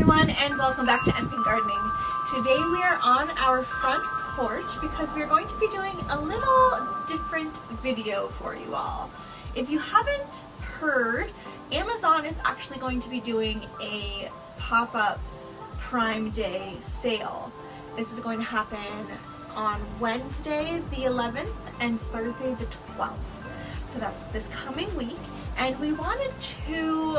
everyone, and welcome back to MP Gardening. Today we are on our front porch because we are going to be doing a little different video for you all. If you haven't heard, Amazon is actually going to be doing a pop-up Prime Day sale. This is going to happen on Wednesday the 11th and Thursday the 12th. So that's this coming week, and we wanted to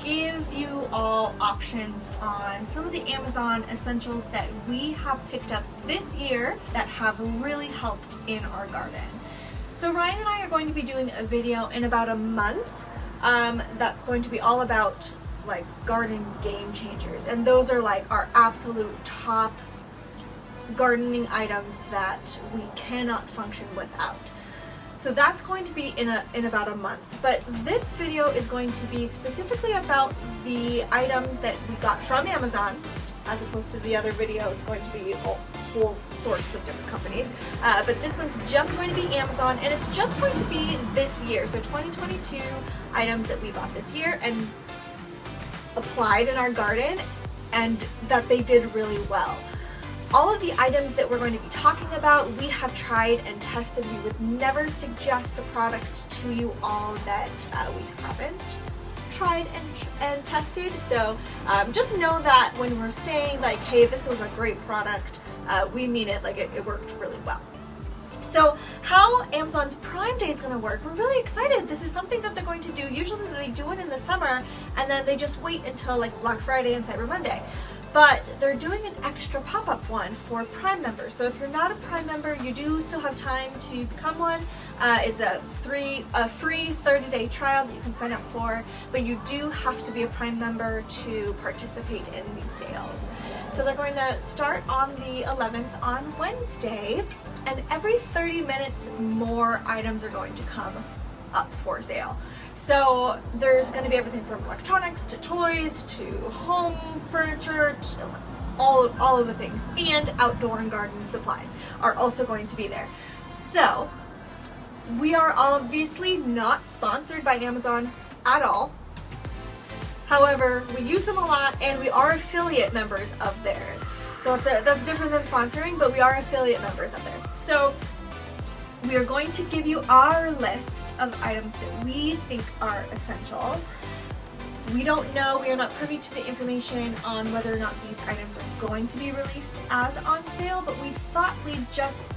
give you all options on some of the Amazon essentials that we have picked up this year that have really helped in our garden. So Ryan and I are going to be doing a video in about a month that's going to be all about like garden game changers, and those are like our absolute top gardening items that we cannot function without. So that's going to be in about a month. But this video is going to be specifically about the items that we got from Amazon, as opposed to the other video. It's going to be whole sorts of different companies. But this one's just going to be Amazon, and it's just going to be this year. So 2022 items that we bought this year and applied in our garden, and that they did really well. All of the items that we're going to be talking about, we have tried and tested. We would never suggest a product to you all that we haven't tried and tested. So just know that when we're saying like, hey, this was a great product, we mean it, like it worked really well. So how Amazon's Prime Day is going to work, we're really excited. This is something that they're going to do. Usually they do it in the summer, and then they just wait until like Black Friday and Cyber Monday. But they're doing an extra pop-up one for Prime members. So if you're not a Prime member, you do still have time to become one. It's a free 30-day trial that you can sign up for, but you do have to be a Prime member to participate in these sales. So they're going to start on the 11th on Wednesday, and every 30 minutes more items are going to come up for sale. So there's going to be everything from electronics to toys to home furniture, to all of the things, and outdoor and garden supplies are also going to be there. So we are obviously not sponsored by Amazon at all. However, we use them a lot, and we are affiliate members of theirs. So that's different than sponsoring, but we are affiliate members of theirs. So we are going to give you our list of items that we think are essential. We don't know, we are not privy to the information on whether or not these items are going to be released as on sale, but we thought we'd just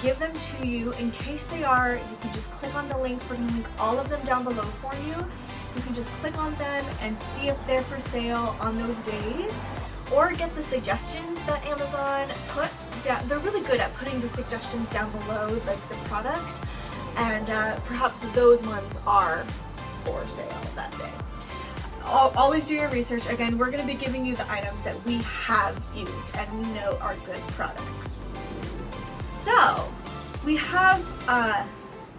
give them to you in case they are. You can just click on the links. We're going to link all of them down below for you. You can just click on them and see if they're for sale on those days, or get the suggestions that Amazon put down. They're really good at putting the suggestions down below, like the product, and perhaps those ones are for sale that day. Always do your research. Again, we're going to be giving you the items that we have used and we know are good products. So we have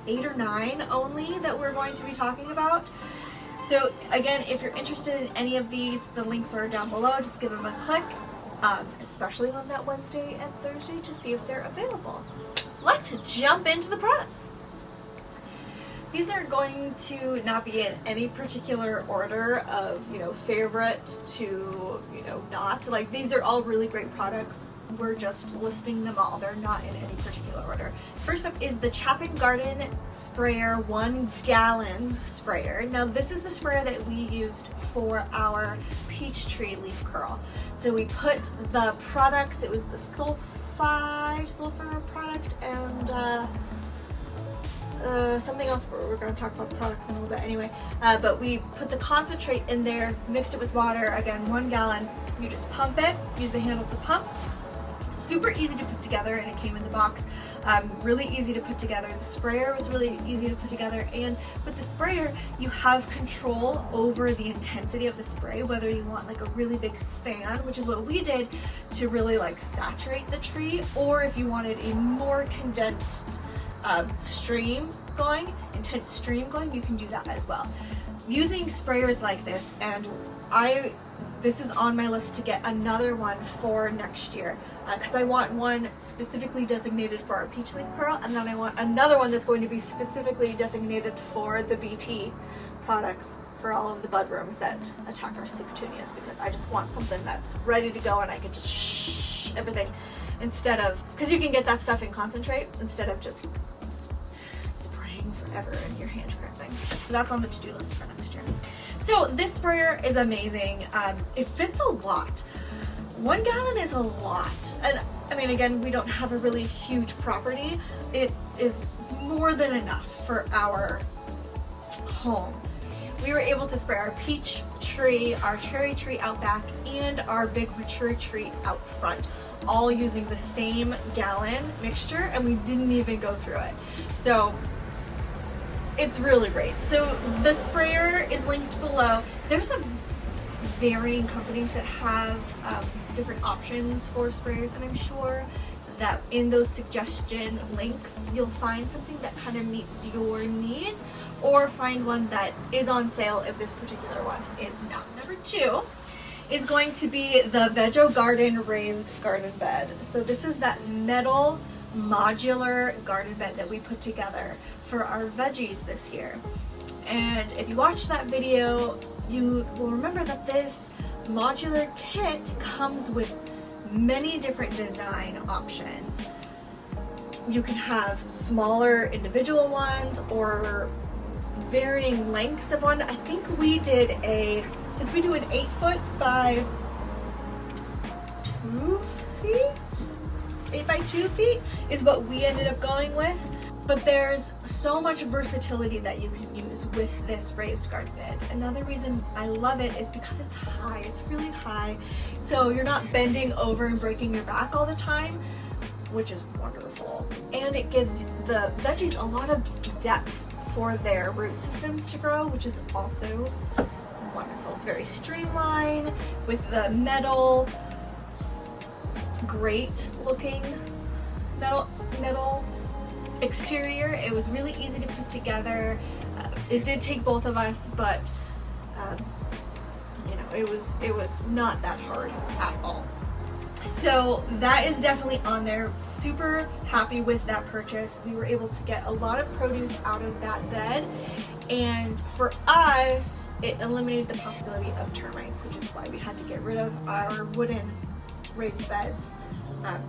8 or 9 only that we're going to be talking about. So again, if you're interested in any of these, the links are down below. Just give them a click, especially on that Wednesday and Thursday, to see if they're available. Let's jump into the products. These are going to not be in any particular order of, favorite to, not. Like, these are all really great products. We're just listing them all. They're not in any particular order. First up is the Chapin Garden Sprayer 1 gallon sprayer. Now this is the sprayer that we used for our peach tree leaf curl. So we put the products, it was the sulfur product, and something else. We're going to talk about the products in a little bit anyway. But we put the concentrate in there, mixed it with water, again 1 gallon. You just pump it, use the handle to pump. Super easy to put together, and it came in the box. Really easy to put together. The sprayer was really easy to put together, and with the sprayer you have control over the intensity of the spray, whether you want like a really big fan, which is what we did, to really like saturate the tree, or if you wanted a more condensed intense stream going, you can do that as well. Using sprayers like this, and this is on my list to get another one for next year, because I want one specifically designated for our peach leaf curl, and then I want another one that's going to be specifically designated for the BT products for all of the bud worms that attack our super petunias, because I just want something that's ready to go and I can just shh everything instead of, because you can get that stuff in concentrate instead of just spraying forever and your hand cramping. So that's on the to-do list for next year. So this sprayer is amazing. It fits a lot. 1 gallon is a lot. And I mean, again, we don't have a really huge property. It is more than enough for our home. We were able to spray our peach tree, our cherry tree out back, and our big mature tree out front, all using the same gallon mixture, and we didn't even go through it. So it's really great. So the sprayer is linked below. There's a varying companies that have different options for sprayers, and I'm sure that in those suggestion links you'll find something that kind of meets your needs, or find one that is on sale if this particular one is not. Number 2 is going to be the Vego Garden Raised Garden Bed. So this is that metal modular garden bed that we put together for our veggies this year. And if you watch that video, you will remember that this modular kit comes with many different design options. You can have smaller individual ones or varying lengths of one. I think we did we do an 8-foot by 2 feet? 8 by 2 feet is what we ended up going with. But there's so much versatility that you can use with this raised garden bed. Another reason I love it is because it's high. It's really high. So you're not bending over and breaking your back all the time, which is wonderful. And it gives the veggies a lot of depth for their root systems to grow, which is also wonderful. It's very streamlined with the metal, great looking metal exterior. It was really easy to put together. It did take both of us, but you know, it was not that hard at all. So that is definitely on there. Super happy with that purchase. We were able to get a lot of produce out of that bed, and for us it eliminated the possibility of termites, which is why we had to get rid of our wooden raised beds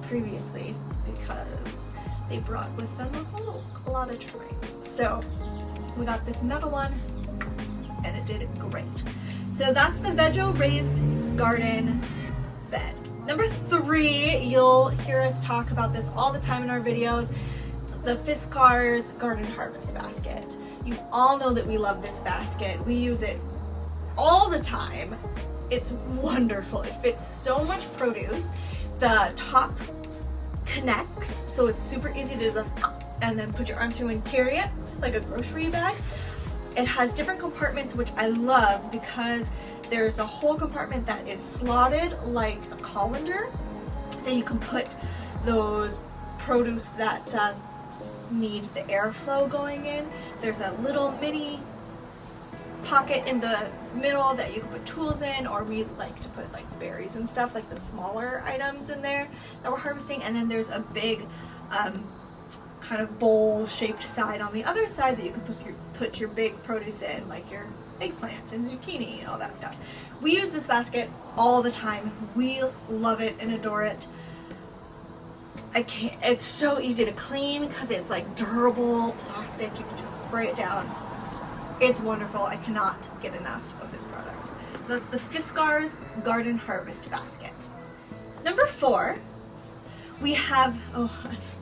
previously, because they brought with them a lot of termites. So we got this metal one and it did great. So that's the Vego Raised Garden Bed. Number 3, you'll hear us talk about this all the time in our videos, the Fiskars Garden Harvest Basket. You all know that we love this basket. We use it all the time. It's wonderful. It fits so much produce. The top connects, so it's super easy to just, and then put your arm through and carry it like a grocery bag. It has different compartments, which I love, because there's a whole compartment that is slotted like a colander that you can put those produce that need the airflow going in. There's a little mini pocket in the middle that you can put tools in, or we like to put like berries and stuff, like the smaller items in there that we're harvesting. And then there's a big kind of bowl shaped side on the other side that you can put your big produce in, like your eggplant and zucchini and all that stuff. We use this basket all the time. We love it and adore it. It's so easy to clean because it's like durable plastic. You can just spray it down. It's wonderful. I cannot get enough of this product. So that's the Fiskars Garden Harvest Basket. Number 4, we have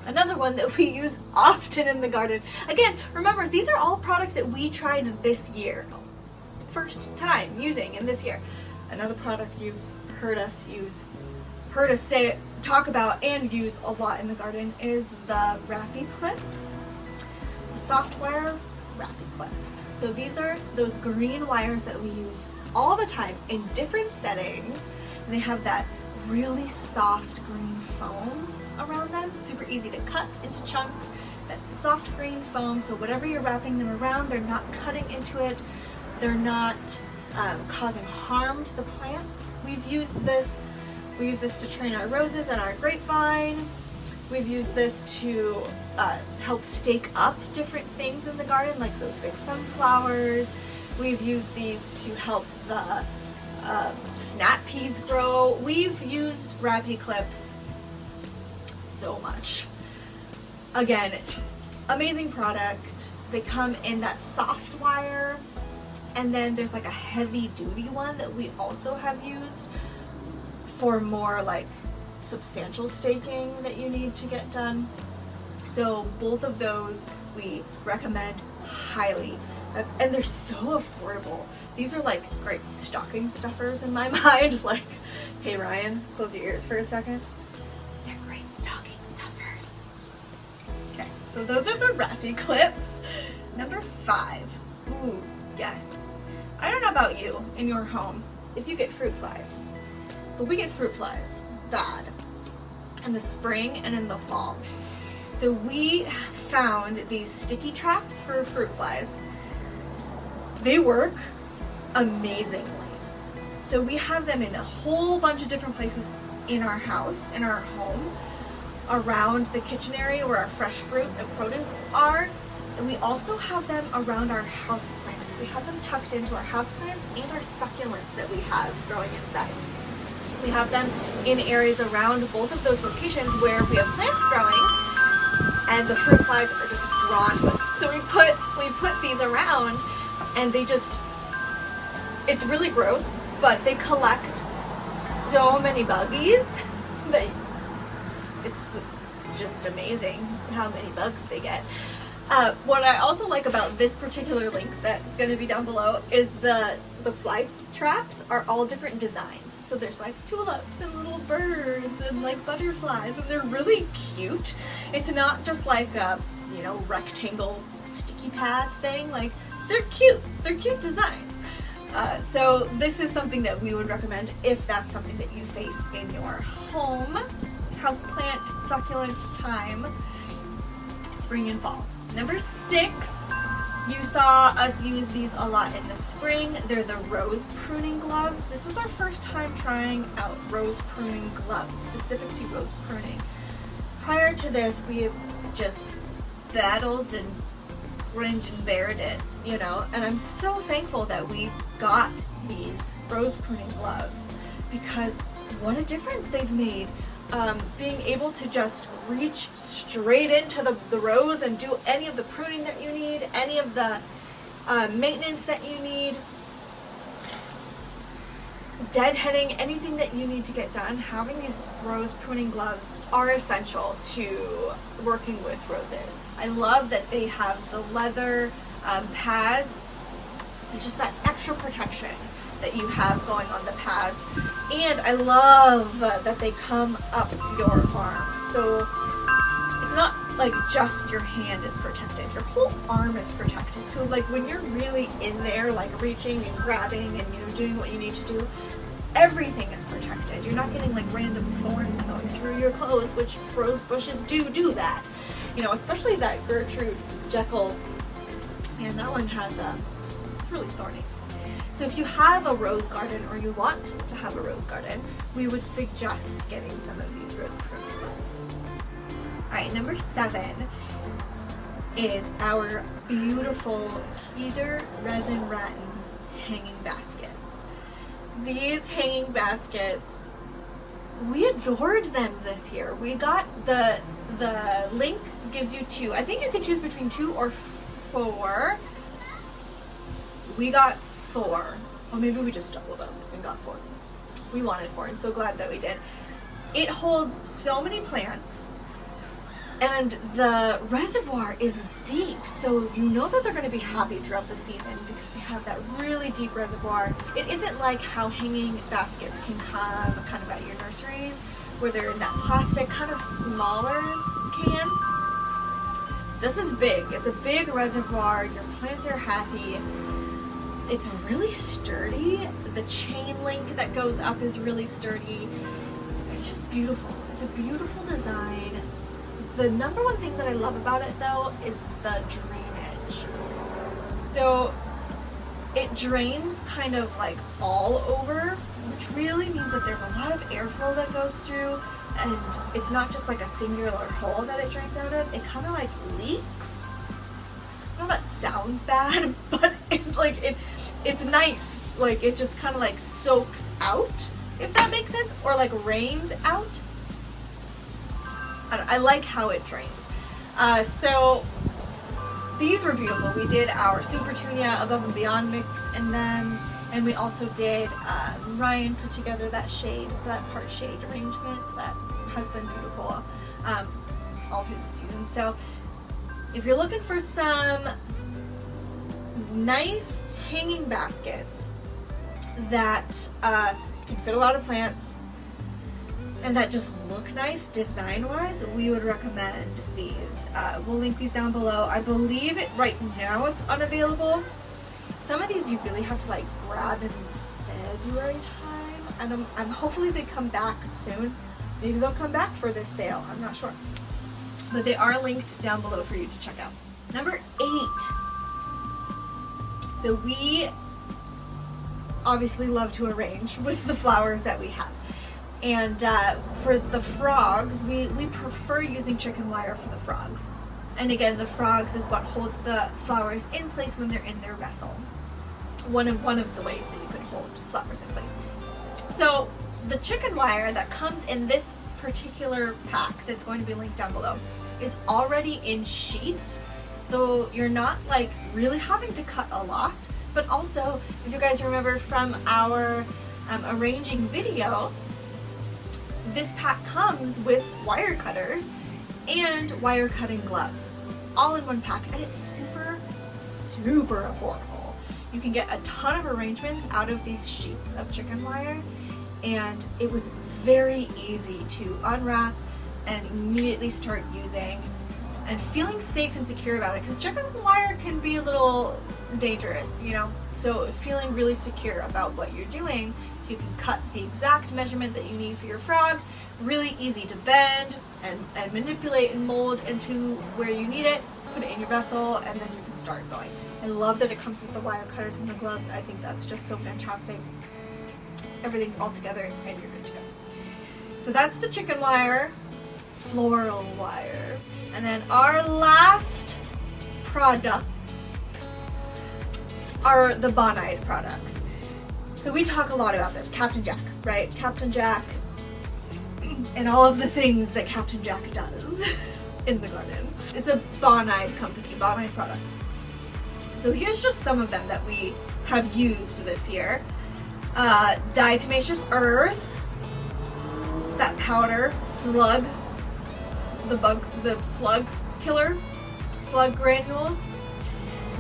another one that we use often in the garden. Again, remember, these are all products that we tried this year. First time using in this year. Another product you've heard us talk about and use a lot in the garden is the RapiClips, the software RapiClips. So these are those green wires that we use all the time in different settings, and they have that really soft green foam around them, super easy to cut into chunks. That soft green foam, so whatever you're wrapping them around, they're not cutting into it, they're not causing harm to the plants. We use this to train our roses and our grapevine. We've used this to help stake up different things in the garden, like those big sunflowers. We've used these to help the snap peas grow. We've used RapiClips so much. Again, amazing product. They come in that soft wire, and then there's like a heavy duty one that we also have used for more like substantial staking that you need to get done. So both of those we recommend highly. And they're so affordable. These are like great stocking stuffers in my mind. Like, hey Ryan, close your ears for a second. They're great stocking stuffers. Okay, so those are the RapiClips. Number 5. Ooh, yes. I don't know about you in your home if you get fruit flies, but we get fruit flies bad in the spring and in the fall. So we found these sticky traps for fruit flies. They work amazingly. So we have them in a whole bunch of different places in our house, in our home, around the kitchen area where our fresh fruit and produce are. And we also have them around our house plants. We have them tucked into our house plants and our succulents that we have growing inside. We have them in areas around both of those locations where we have plants growing and the fruit flies are just drawn to them. So we put these around, and they just, it's really gross, but they collect so many buggies that it's just amazing how many bugs they get. What I also like about this particular link that is going to be down below is the fly traps are all different designs. So there's like tulips and little birds and like butterflies, and they're really cute. It's not just like a, you know, rectangle sticky pad thing. Like, they're cute. They're cute designs. So this is something that we would recommend if that's something that you face in your home, houseplant, succulent time, spring and fall. Number 6, you saw us use these a lot in the spring. They're the rose pruning gloves. This was our first time trying out rose pruning gloves, specific to rose pruning. Prior to this, we have just battled and grinned and bared it, you know, and I'm so thankful that we got these rose pruning gloves, because what a difference they've made. Being able to just reach straight into the rose and do any of the pruning that you need, any of the maintenance that you need, deadheading, anything that you need to get done, having these rose pruning gloves are essential to working with roses. I love that they have the leather pads. It's just that extra protection that you have going on the pads. And I love that they come up your arm. So it's not like just your hand is protected, your whole arm is protected. So like when you're really in there, like reaching and grabbing and, you know, doing what you need to do, everything is protected. You're not getting like random thorns going through your clothes, which rose bushes do that. You know, especially that Gertrude Jekyll, and that one has it's really thorny. So if you have a rose garden, or you want to have a rose garden, we would suggest getting some of these rose pruning gloves. Alright, number 7 is our beautiful Keter Resin Rattan hanging baskets. These hanging baskets, we adored them this year. We got the link gives you 2. I think you can choose between 2 or 4. We got 4, or maybe we just doubled up and got 4. We wanted 4, and so glad that we did. It holds so many plants, and the reservoir is deep, so you know that they're going to be happy throughout the season because they have that really deep reservoir. It isn't like how hanging baskets can have kind of at your nurseries, where they're in that plastic kind of smaller can. This is big. It's a big reservoir. Your plants are happy. It's really sturdy. The chain link that goes up is really sturdy. It's just beautiful. It's a beautiful design. The number one thing that I love about it though is the drainage. So it drains kind of like all over, which really means that there's a lot of airflow that goes through, and it's not just like a singular hole that it drains out of. It kind of like leaks. I know that sounds bad, but it's like it's nice. Like it just kind of like soaks out, if that makes sense, or like rains out. I like how it drains. So these were beautiful. We did our Super Tunia Above and Beyond mix in them, and we also did, Ryan put together that shade, that part shade arrangement that has been beautiful all through the season. So if you're looking for some nice hanging baskets that can fit a lot of plants and that just look nice design-wise, we would recommend these. We'll link these down below. I believe right now it's unavailable. Some of these you really have to like grab in February time, and I'm hopefully they come back soon. Maybe they'll come back for this sale, I'm not sure. But they are linked down below for you to check out. Number 8. So we obviously love to arrange with the flowers that we have. And for the frogs, we prefer using chicken wire for the frogs. And again, the frogs is what holds the flowers in place when they're in their vessel. One of the ways that you can hold flowers in place. So the chicken wire that comes in this particular pack that's going to be linked down below is already in sheets. So you're not like really having to cut a lot. But also, if you guys remember from our arranging video, this pack comes with wire cutters and wire cutting gloves all in one pack, and it's super affordable. You can get a ton of arrangements out of these sheets of chicken wire, and it was very easy to unwrap and immediately start using and feeling safe and secure about it, because chicken wire can be a little dangerous, you know, so feeling really secure about what you're doing, so you can cut the exact measurement that you need for your frog, really easy to bend and manipulate and mold into where you need it, put it in your vessel, and then you can start going. I love that it comes with the wire cutters and the gloves. I think that's just so fantastic. Everything's all together and you're good to go. So that's the chicken wire, floral wire. And then our last products are the Bonide products. So we talk a lot about this, Captain Jack, right? Captain Jack and all of the things that Captain Jack does in the garden. It's a Bonide company, Bonide products. So here's just some of them that we have used this year. Diatomaceous Earth, that powder, Slug, the slug killer, Slug Granuals.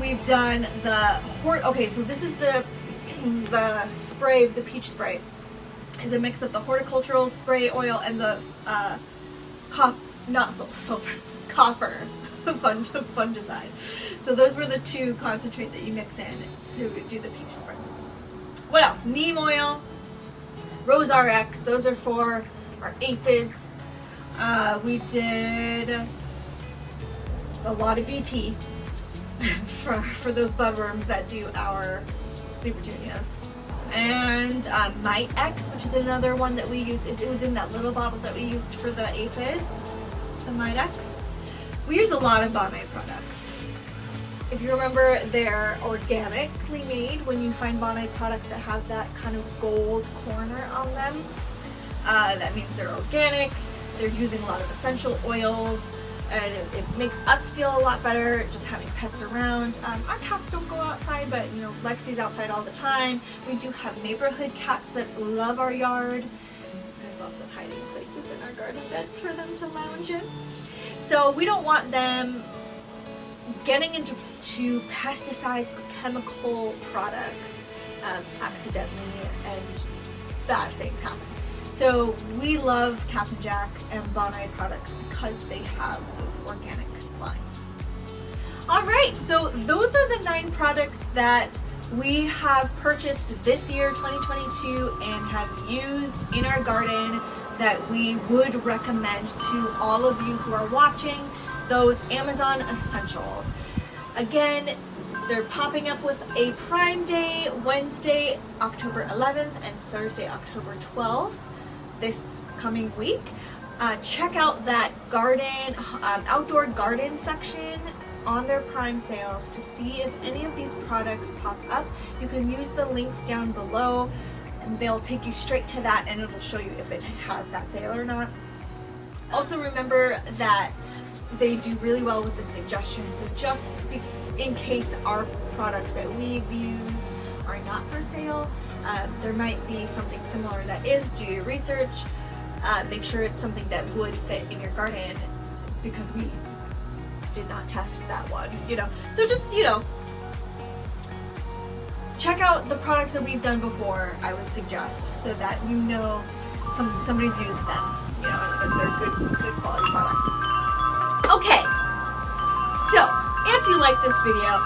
We've done okay, so this is the spray, the peach spray. Is a mix of the horticultural spray oil and the copper fungicide. So those were the two concentrate that you mix in to do the peach spray. What else? Neem oil, Rose RX. Those are for our aphids. We did a lot of BT for those budworms that do our Super Tunias. And MiteX, which is another one that we use. It was in that little bottle that we used for the aphids, the MiteX. We use a lot of Bonide products. If you remember, they're organically made. When you find Bonide products that have that kind of gold corner on them, that means they're organic. They're using a lot of essential oils, and it makes us feel a lot better just having pets around. Our cats don't go outside, but you know, Lexi's outside all the time. We do have neighborhood cats that love our yard. There's lots of hiding places in our garden beds for them to lounge in. So we don't want them getting into pesticides or chemical products accidentally, and bad things happen. So we love Captain Jack and Bonide products because they have those organic lines. All right, so those are the 9 products that we have purchased this year, 2022, and have used in our garden that we would recommend to all of you who are watching, those Amazon essentials. Again, they're popping up with a Prime Day, Wednesday, October 11th, and Thursday, October 12th. This coming week. Check out that garden, outdoor garden section on their Prime sales to see if any of these products pop up. You can use the links down below and they'll take you straight to that, and it'll show you if it has that sale or not. Also remember that they do really well with the suggestions, so just in case our products that we've used are not for sale, there might be something similar that is. Do your research, make sure it's something that would fit in your garden, because we did not test that one, you know. So just, you know, check out the products that we've done before, I would suggest, so that you know somebody's used them, you know, and they're good quality products. Okay, so if you like this video,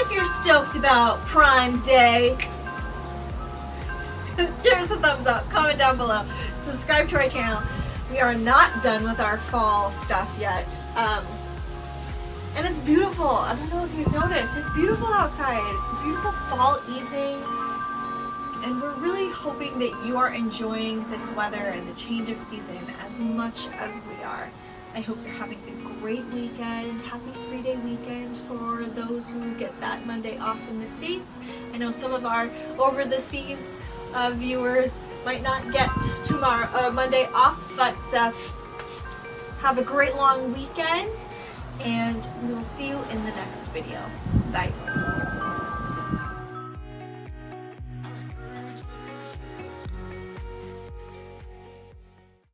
if you're stoked about Prime Day, give us a thumbs up, comment down below, subscribe to our channel. We are not done with our fall stuff yet. And it's beautiful. I don't know if you've noticed. It's beautiful outside. It's a beautiful fall evening. And we're really hoping that you are enjoying this weather and the change of season as much as we are. I hope you're having a great weekend. Happy 3-day weekend for those who get that Monday off in the States. I know some of our over the seas viewers might not get Monday off, but have a great long weekend. And we will see you in the next video. Bye.